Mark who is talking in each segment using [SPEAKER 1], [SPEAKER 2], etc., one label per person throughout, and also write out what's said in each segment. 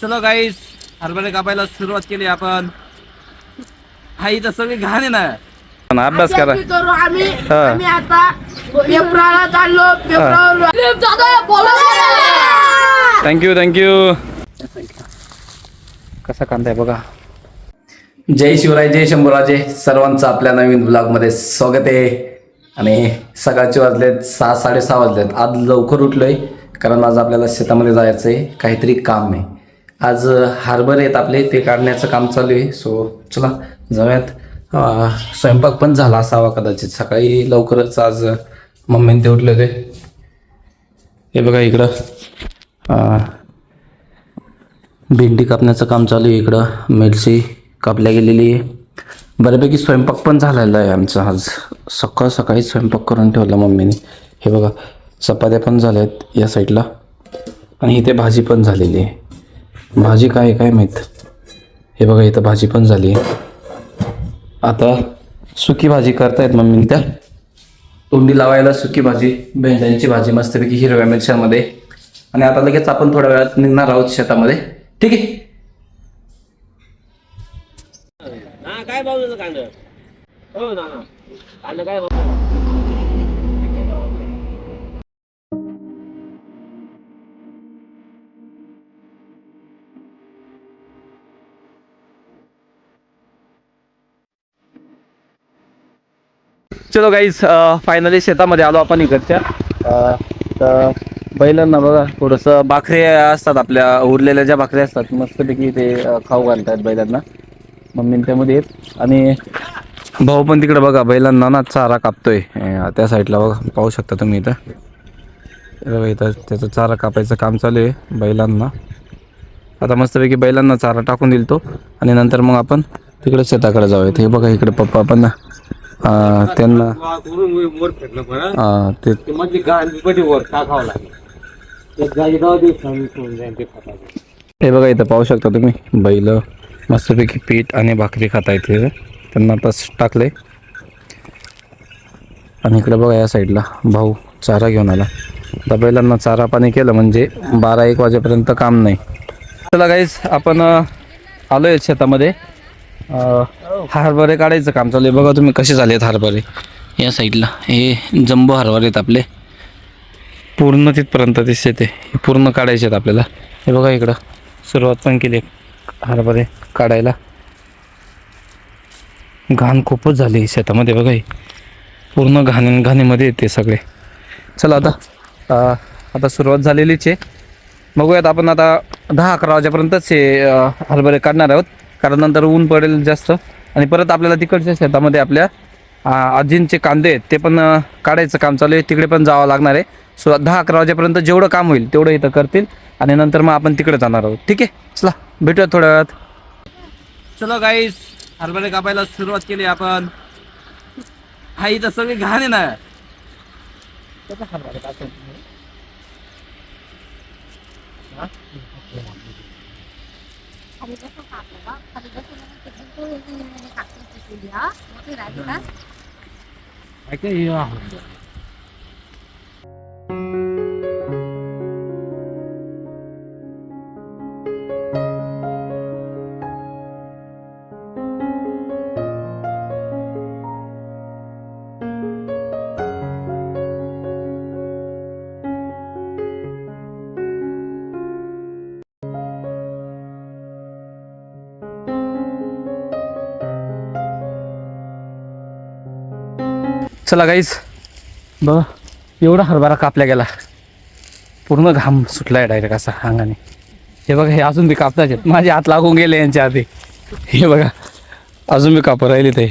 [SPEAKER 1] चलो गाईस, हरभरे कापायला सुरुवात केली आपण. हा इथं सगळी घाण आहे ना. पण अभ्यास करा.
[SPEAKER 2] आम्ही आता पेपराला चाललो.
[SPEAKER 1] थँक्यू. कसा कांदा आहे बघा. जय शिवराय, जय शंभूराजे. सर्वांचं आपल्या नवीन ब्लॉगमध्ये स्वागत आहे. आणि सकाळचे वाजलेत 6-6:30 वाजलेत. आज लवकर उठलोय कारण आज आपल्याला शेतामध्ये जायचं आहे, काहीतरी काम आहे. आज हरभरे आहेत आपले, ते काढण्याचं काम चालू आहे. सो चला जाऊयात. स्वयंपाक पण झाला असावा कदाचित, सकाळी लवकरच आज मम्मीने ते उठले होते. हे बघा इकडं भेंडी कापण्याचं काम चालू आहे. इकडं मिरची कापल्या गेलेली आहे. बऱ्यापैकी स्वयंपाक पण झालेला आहे आमचा. आज सकाळी स्वयंपाक करून ठेवला मम्मीने. हे बघा चपात्या पण झाल्या आहेत या साईडला, आणि इथे भाजी पण झालेली आहे. भाजी काय माहीत. हे बघा इथं भाजी पण झाली आहे. आता सुकी भाजी करतायत मम्मीने, त्या तोंडी लावायला सुकी भाजी, भेंड्यांची भाजी मस्तपैकी हिरव्या मिरच्यांमध्ये. आणि आता लगेच आपण थोड्या वेळात निघणार आहोत शेतामध्ये. ठीक आहे.
[SPEAKER 2] काय भाव कांदा? हो ना, कांदा काय भाव?
[SPEAKER 1] चलो गाईज, फायनली शेतामध्ये आलो आपण इकडच्या. तर बैलांना बघा थोडंसं भाकरी असतात, आपल्या उरलेल्या ज्या भाकरी असतात मस्तपैकी ते खाऊ घालतात बैलांना. मम्मी त्यामध्ये येत, आणि भाऊ पण तिकडे बघा बैलांना ना चारा कापतोय. त्या साईडला बघा, पाहू शकता तुम्ही इथं. बघा इथं त्याचं चारा कापायचं काम चालू आहे बैलांना. आता मस्तपैकी बैलांना चारा टाकून दिल तो, आणि नंतर मग आपण तिकडे शेताकडे जाऊयात. हे बघा इकडे पप्पा पण त्यांना हे बघा इथं पाहू शकता तुम्ही, बैल मस्तपैकी पीठ आणि भाकरी खाता येते. त्यांना तस टाकले. आणि इकडे बघा या साईडला भाऊ चारा घेऊन आला. आता बैलांना चारा पाणी केलं म्हणजे 12-1 वाजेपर्यंत काम नाही. चला गाईस, आपण आलोय शेतामध्ये. हरभरे काढायचं काम चालू आहे. बघा तुम्ही कसे झालेत हरभरे. या साईडला हे जम्बो हरभरे आहेत आपले, पूर्ण तिथपर्यंत दिसते ते. हे पूर्ण काढायचे आहेत आपल्याला. हे बघा इकडं सुरुवात पण केली हरभरे काढायला. घाण खूपच झाली शेतामध्ये बघा. हे पूर्ण घाणीमध्ये येते सगळे. चला आता सुरुवात झालेलीच आहे. बघूयात आपण आता 10-11 वाजेपर्यंतच हे हरभरे काढणार आहोत, कारण नंतर ऊन पडेल जास्त. आणि परत आपल्याला तिकडच्या शेतामध्ये आपल्या आजींचे कांदे आहेत ते पण काढायचं काम चालू आहे. तिकडे पण जावं लागणार आहे. सो 10-11 वाजेपर्यंत जेवढं काम होईल तेवढं इथं करतील, आणि नंतर मग आपण तिकडे जाणार आहोत. ठीक आहे, चला भेटूया थोड्या वेळात. चलो गाईस, हरभरे कापायला सुरुवात केली आपण. हा इथं सगळी घाण आहे ना. चला गाईस, बघा एवढा हरभरा कापल्या गेला, पूर्ण घाम सुटलाय डायरेक्ट असा अंगाने. हे बघा हे अजून बी कापताच आहेत, माझे हात लागून गेले यांच्या आधी. हे बघा अजून बी कापू राहिले ते.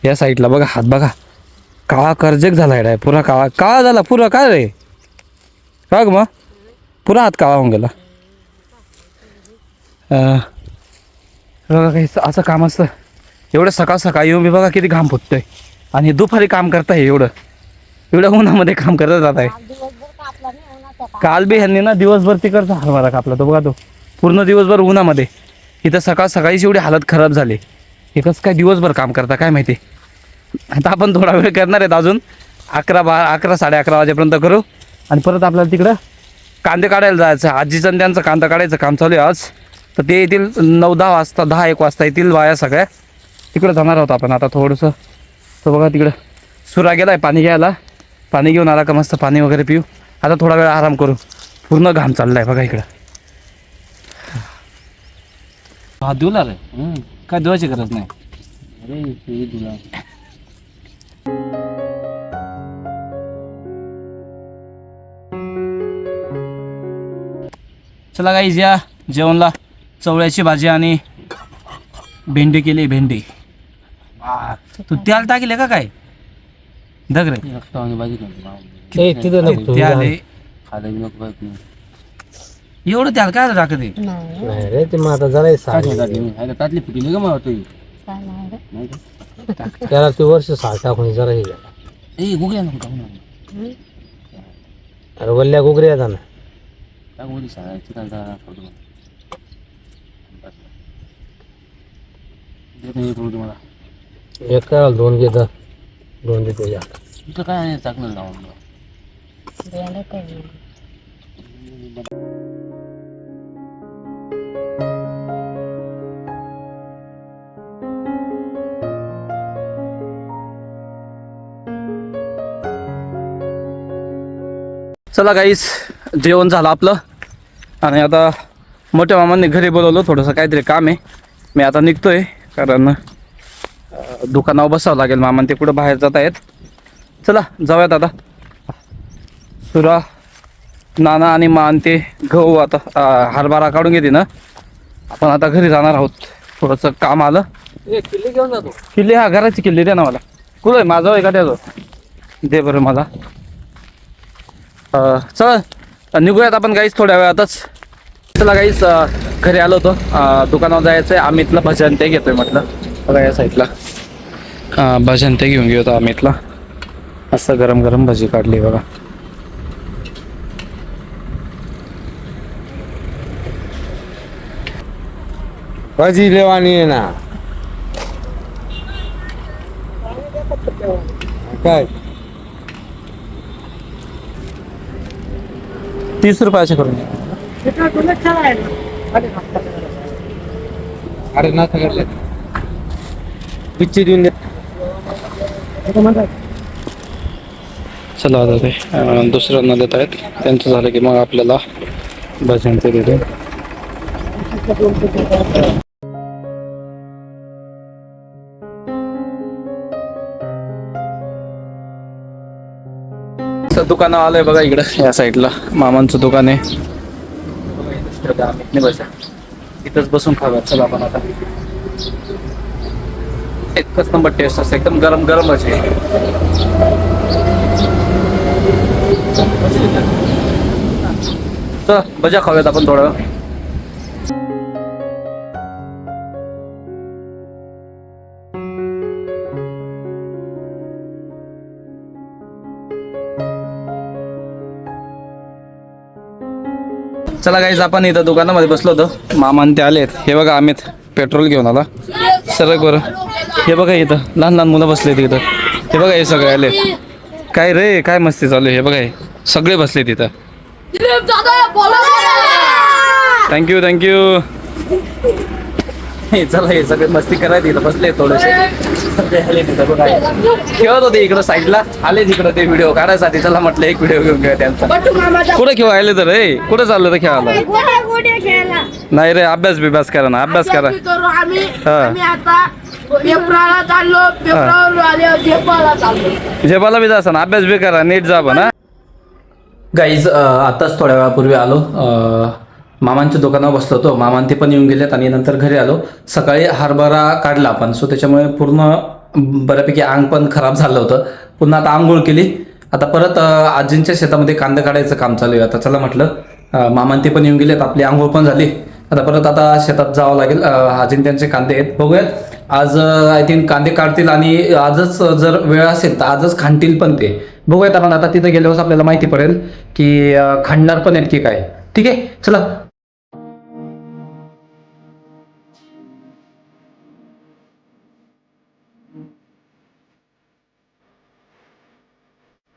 [SPEAKER 1] या साईडला बघा हात बघा, काळा कर्जक झाला डाय, पुरा काळा झाला पुरा. काय रे का ग मग, पुरा हात काळा होऊन गेला. बघा काही असं काम असतं. एवढं सकाळी येऊन मी बघा किती घाम फुटतोय, आणि दुपारी काम करताय एवढं उन्हामध्ये काम करत जात आहे. काल बी ह्यांनी ना दिवसभर तिकडचा हरभरा कापला तो बघा, तो पूर्ण दिवसभर उन्हामध्ये. इथं सकाळीच एवढी हालत खराब झाली. हे कसं काय दिवसभर काम करता काय माहिती. आता आपण थोडा वेळ करणार आहेत, अजून 11 साडे 11 वाजेपर्यंत करू, आणि परत आपल्याला तिकडं कांदे काढायला जायचं. आजीचं आणि त्यांचं कांदा काढायचं काम चालू आहे आज. तर ते येतील 9-10 वाजता, 10-1 वाजता येतील बाया सगळ्या. तिकडं जाणार आहोत आपण आता थोडंसं. तर बघा तिकडं सुरा गेला आहे पाणी घ्यायला. पाणी घेऊन आला का मस्त पाणी वगैरे पिऊ. आता थोडा वेळ आराम करू. पूर्ण घाम चालला आहे बघा इकडं.
[SPEAKER 2] हात धुला रे.
[SPEAKER 1] काय धुवायची गरज नाही.
[SPEAKER 2] अरे ते धुला.
[SPEAKER 1] चला गाईज या जेवणला चवळ्याची भाजी आणि भेंडी केली. भेंडी तू त्याला टाकले का काय धग रे
[SPEAKER 2] भाजी
[SPEAKER 1] ते आले
[SPEAKER 2] खायला नको पाहिजे.
[SPEAKER 1] एवढं त्याला काय टाकते
[SPEAKER 3] नाही रे ते मग आता जरा
[SPEAKER 2] तातली फुटली का मला
[SPEAKER 3] त्याला ते वर्ष साठ टाकून जरा हे गेला.
[SPEAKER 2] ए गुगल्या नको टाकू ना.
[SPEAKER 3] अरे वल्ल्या गुगरी आता ना
[SPEAKER 2] टाकू मध्ये शाळेची काय फोटो देत नाही तुम्हाला.
[SPEAKER 3] एक काय 2 घेत 2 देतो या.
[SPEAKER 2] तुझं काय आहे टाकणार लावून.
[SPEAKER 1] चला गाईस जेवण झालं आपलं आणि आता मोठ्या मामांनी घरी बोलवलं. थोडंसं काहीतरी काम आहे. मी आता निघतोय कारण दुकानावर बसावं लागेल. मामा ते कुठं बाहेर जात आहेत. चला जाऊयात आता. सुरा नाना आणि मान ते गहू आता हरभरा काढून घेते ना. आपण आता घरी जाणार आहोत. थोडंसं काम आलं.
[SPEAKER 2] किल्ली घेऊन जातो.
[SPEAKER 1] किल्ली हा घराची किल्ली द्या ना मला. कुठं आहे माझं आहे का त्याचं दे बरं मला. चला निघूयात आपण गाईस थोड्या वेळातच. चला गाईस घरी आलो होतो. दुकानावर जायचं आहे. अमितला भजन ते घेतोय म्हटलं. बघा या साईडला भजन ते घेऊन गेलो होतो अमितला. असं गरम गरम भजी काढली बघा.
[SPEAKER 3] भाजी लेवानी आहे ना काय
[SPEAKER 1] 30 रुपयाचे करून घे.
[SPEAKER 3] अरे ना सगळं पिच्ची देऊन दे.
[SPEAKER 1] चला आता ते दुसऱ्यांना देत आहेत. त्यांचं झालं की मग आपल्याला भजन ते देतो. दुकान आलंय बघा इकडं या साईडला मामांचं दुकान आहे. इथंच बसून खाऊया. चला आपण आता. एकच नंबर टेस्ट असते. एकदम गरम गरम असे. चला भज्या खाऊयात आपण थोडं. चला गाईज आपण इथं दुकानामध्ये बसलो होतो. मामान ते आलेत. हे बघा अमित पेट्रोल घेऊन आला. सरक बरं. हे बघा इथं लहान लहान मुलं बसले तिथं. हे बघा हे सगळे आले. काय रे काय मस्ती चालू आहे. हे बघा हे सगळे बसले तिथं. Thank you thank you. चला हे सगळे मस्ती करायला इथं बसले थोडेसे. खेळत होते इकडं साईडला. आले तिकडं ते व्हिडिओ काढायसाठी. चला म्हटलं एक व्हिडिओ घेऊन घ्या त्यांचा. कुठं खेळायला तर रे कुठं चाललं तर खेळायला. नाही रे अभ्यास बिभ्यास करा ना. अभ्यास करा. जेपाला बी जा ना. अभ्यास बी करा नीट जा पण. गाईज आताच थोड्या वेळापूर्वी आलो. मामांच्या दुकानावर बसलो होतो. मामान ते पण येऊन गेलेत आणि नंतर घरी आलो. सकाळी हरभरा काढला आपण. सो त्याच्यामुळे पूर्ण बऱ्यापैकी अंग पण खराब झालं होतं. पुन्हा आता आंघोळ केली. आता परत आजींच्या शेतामध्ये कांदा काढायचं काम चालू आहे. आता चला म्हटलं मामान ते पण येऊन गेलेत. आपली आंघोळ पण झाली. आता परत आता शेतात जावं लागेल. आजीन त्यांचे कांदे आहेत. बघूयात आज आय थिंक कांदे काढतील आणि आजच जर वेळ असेल तर आजच खांडतील पण ते. बघूयात आपण आता तिथे गेल्यावर आपल्याला माहिती पडेल की खांडणार पण आहेत की काय. ठीक आहे चला.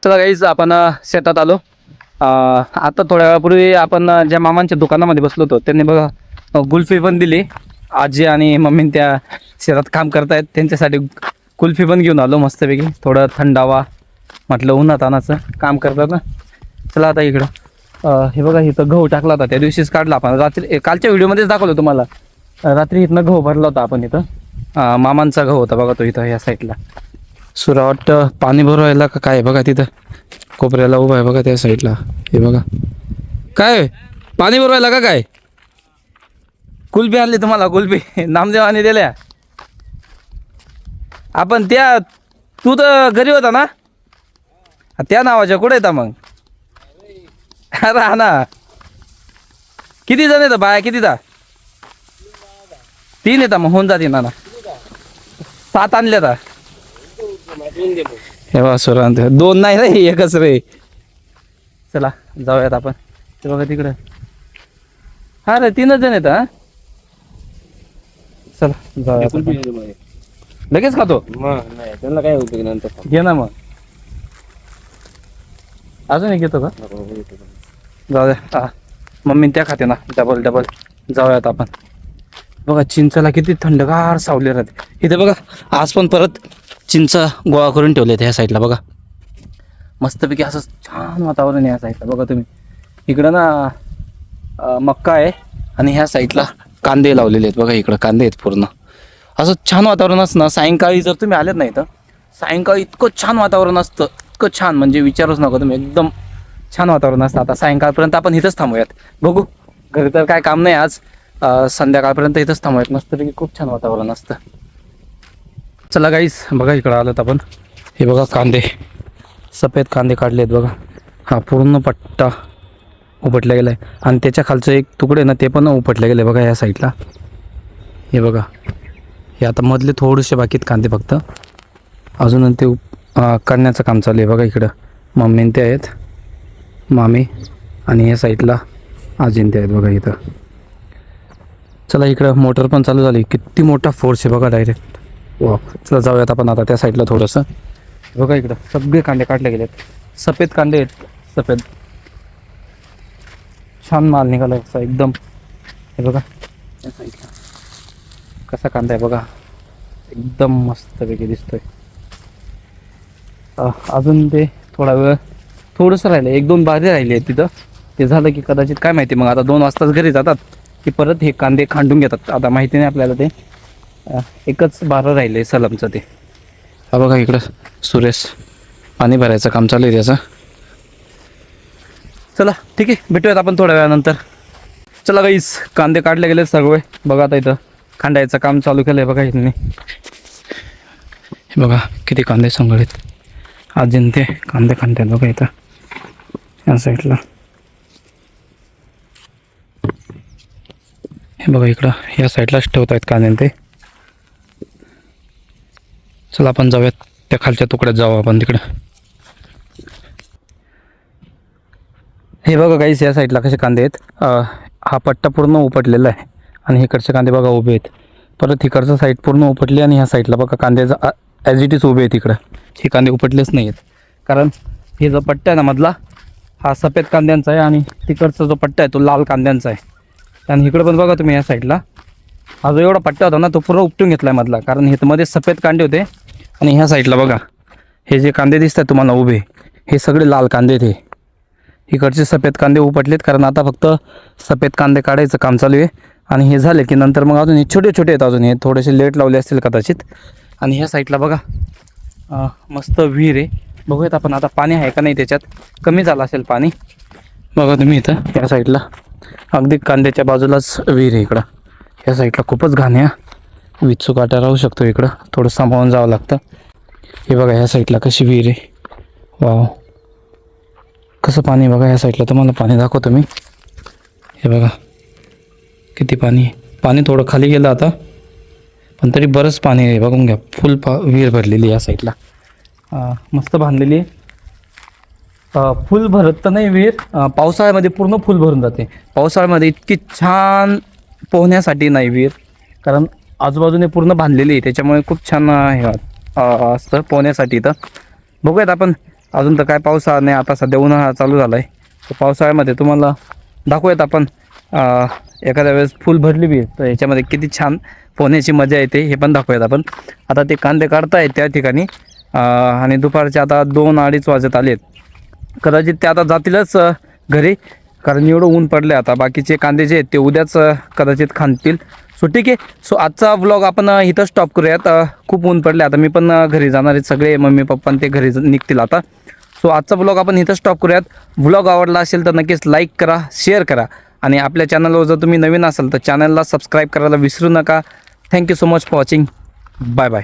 [SPEAKER 1] चला गाईज आपण शेतात आलो आता थोड्या वेळापूर्वी आपण ज्या मामांच्या दुकानामध्ये बसलो होतो त्यांनी बघा कुल्फी पण दिली. आजी आणि मम्मी त्या शेतात काम करतायत त्यांच्यासाठी कुल्फी पण घेऊन आलो मस्तपैकी. थोडं थंडावा म्हटलं उन्हात आणाचं काम करतात ना. चला आता इकडं हे बघा इथं गहू टाकला होता त्या दिवशीच काढला आपण रात्री कालच्या व्हिडिओमध्येच दाखवलं तुम्हाला. रात्री इथनं गहू भरला होता आपण इथं मामांचा गहू होता बघा तो इथं या साईडला. सुरावट पाणी भरवायला का काय बघा तिथं कोपऱ्याला उभा आहे बघा त्या साईडला. हे बघा काय पाणी भरवायला का काय. कुल्फी आणली तुम्हाला कुल्फी नामदेवाने दिल्या. आपण त्या तू तर घरी होता ना त्या नावाच्या कुठे येता मग. अरे हा ना किती जण येतं बाया कितीदा 3 येतात मग होऊन जाते ना 7 आणले आता. हे बा सुरांत 2 नाही रे एकच रे. चला जाऊयात आपण. ते बघा तिकडं हा रे 3च जण येतं हा. चला जाऊया लगेच खातो
[SPEAKER 2] नाही त्यांना काय उपयोग नंतर
[SPEAKER 1] घे ना मग. अजून एक घेतो का जाऊ द्या. हा मम्मी त्या खाते ना डबल जाऊयात आपण. बघा चिंचला किती थंडगार सावली राहते इथे बघा. आज पण परत चिंच गोळा करून ठेवले ह्या साईडला बघा. मस्तपैकी असं छान वातावरण आहे या साईडला बघा तुम्ही. इकडं ना मक्का आहे आणि ह्या साईडला कांदे लावलेले आहेत बघा. इकडं कांदे आहेत पूर्ण. असं छान वातावरण असतं ना सायंकाळी जर तुम्ही आलेत नाही तर सायंकाळी इतकं छान वातावरण असतं इतकं छान म्हणजे विचारूच नका तुम्ही. एकदम छान वातावरण असतं. आता सायंकाळपर्यंत आपण इथंच थांबूयात. बघू घरी तर काय काम नाही आज. संध्याकाळपर्यंत इथंच थांबूयात मस्तपैकी. खूप छान वातावरण असतं. चला गाईस बघा इकडं आलं आपण. हे बघा कांदे सफेद कांदे काढले आहेत बघा. हा पूर्ण पट्टा उपटला गेला आहे आणि त्याच्या खालचं एक तुकडे ना ते पण उपटले गेले बघा या साईडला. हे बघा हे आता मधले थोडेसे बाकीत कांदे फक्त अजून ते काढण्याचं काम चालू आहे बघा. इकडं मम्मी ते आहेत मामी आणि या साईडला आजीन ते आहेत बघा इथं. चला इकडं मोटर पण चालू झाली. किती मोठा फोर्स आहे बघा डायरेक्ट. वा चला जाऊयात आपण आता त्या साईडला थोडंसं. बघा इकडं सगळे कांदे काढले गेलेत. सफेद कांदे आहेत सफेद. छान माल निघाला असा एकदम. हे बघा या साईडला कसा कांदा आहे बघा. एकदम मस्तपैकी दिसतोय. अजून ते थोडा वेळ थोडंसं राहिलं 1-2 बारे राहिले आहेत तिथं. ते झालं की कदाचित काय माहिती मग आता 2 वाजताच घरी जातात की परत हे कांदे खांडून घेतात. आता माहिती नाही आपल्याला ते. एकच बारं राहिले सलमचं ते. हा बघा इकडं सुरेश पाणी भरायचं काम चालू आहे त्याचं. चला ठीक आहे भेटूयात आपण थोड्या वेळानंतर. चला गाईस कांदे काढले गेले सगळे बघा. आता इथं खांडायचं काम चालू केलं आहे बघा इथं. हे बघा किती कांदे संगळीत. आजीन ते कांदे खांडतात बघा इथं या साईडला. हे बघा इकडं या साईडलाच ठेवत आहेत कांदे ते. चला आपण जाऊयात त्या खालच्या तुकड्यात जाऊ आपण तिकडं. हे बघा गाईस या साईडला कसे कांदे आहेत. हा पट्टा पूर्ण उपटलेला आहे आणि इकडचे कांदे बघा उभे आहेत. परत इकडचं साईड पूर्ण उपटली आणि ह्या साईडला बघा कांद्याचा ॲज इट इज उभे आहेत इकडं. हे कांदे उपटलेच नाही आहेत कारण हे जो पट्टा आहे ना मधला हा सफेद कांद्यांचा आहे आणि तिकडचा जो पट्टा आहे तो लाल कांद्यांचा आहे. आणि इकडं पण बघा तुम्ही या साईडला हा जो एवढा पट्टा होता ना तो पूर्ण उपटून घेतला आहे मधला. कारण हे मध्ये सफेद कांदे होते आणि ह्या साईडला बघा हे जे कांदे दिसत आहेत तुम्हाला उभे हे सगळे लाल कांदे ते. इकडचे सफेद कांदे उपटलेत कारण आता फक्त सफेद कांदे काढायचं काम चालू आहे. आणि हे झाले की नंतर मग अजून हे छोटे छोटे आहेत. अजून हे थोडेसे लेट लावले असतील कदाचित. आणि ह्या साईडला बघा मस्त विहीर आहे. बघूयात आपण आता पाणी आहे का नाही त्याच्यात. कमी झालं असेल पाणी बघा तुम्ही इथं या साईडला अगदी कांद्याच्या बाजूलाच विहीर आहे. इकडं या साईडला खूपच घाण आहे. विचू काटा राहू शकतो इकडं. थोडं सांभाळून जावं लागतं. हे बघा ह्या साईडला कशी विहीर आहे. वाव कसं पाणी बघा या साईडला. तुम्हाला पाणी दाखवतो मी. हे बघा किती पाणी. पाणी थोडं खाली गेलं आता पण तरी बरंच पाणी आहे. बघून घ्या फुल विहीर भरलेली या साईडला. मस्त बांधलेली आहे. फुल भरत तर नाही विहीर. पावसाळ्यामध्ये पूर्ण फुल भरून जाते. पावसाळ्यामध्ये इतकी छान पोहण्यासाठी नाही विहीर कारण आजूबाजूने पूर्ण बांधलेली आहे त्याच्यामुळे खूप छान हे असतं पोहण्यासाठी. तर बघूयात आपण. अजून तर काय पावसाळा नाही आता सध्या उन्हाळा चालू झाला आहे तर पावसाळ्यामध्ये तुम्हाला दाखवूयात आपण एखाद्या वेळेस फुल भरली बी तर याच्यामध्ये किती छान पोहण्याची मजा येते हे पण दाखवूयात आपण. आता ते कांदे काढतायत त्या ठिकाणी आणि दुपारचे आता 2-2:30 वाजत आले आहेत. कदाचित ते आता जातीलच घरी, कारण एवढं ऊन पडलं आहे. आता बाकीचे कांदे जे आहेत ते उद्याच कदाचित खांदतील. सो ठीक आहे. सो आजचा व्लॉग आपण इथं स्टॉप करूयात. खूप ऊन पडले आता मी पण घरी जाणार आहेत सगळे, मम्मी पप्पा ते घरी निघतील आता. सो आजचा व्लॉग आपण इथं स्टॉप करूयात. व्लॉग आवडला असेल तर नक्कीच लाईक करा, शेअर करा आणि आपल्या चॅनलवर जर तुम्ही नवीन असाल तर चॅनलला सबस्क्राईब करायला विसरू नका. Thank you so much for watching. Bye bye.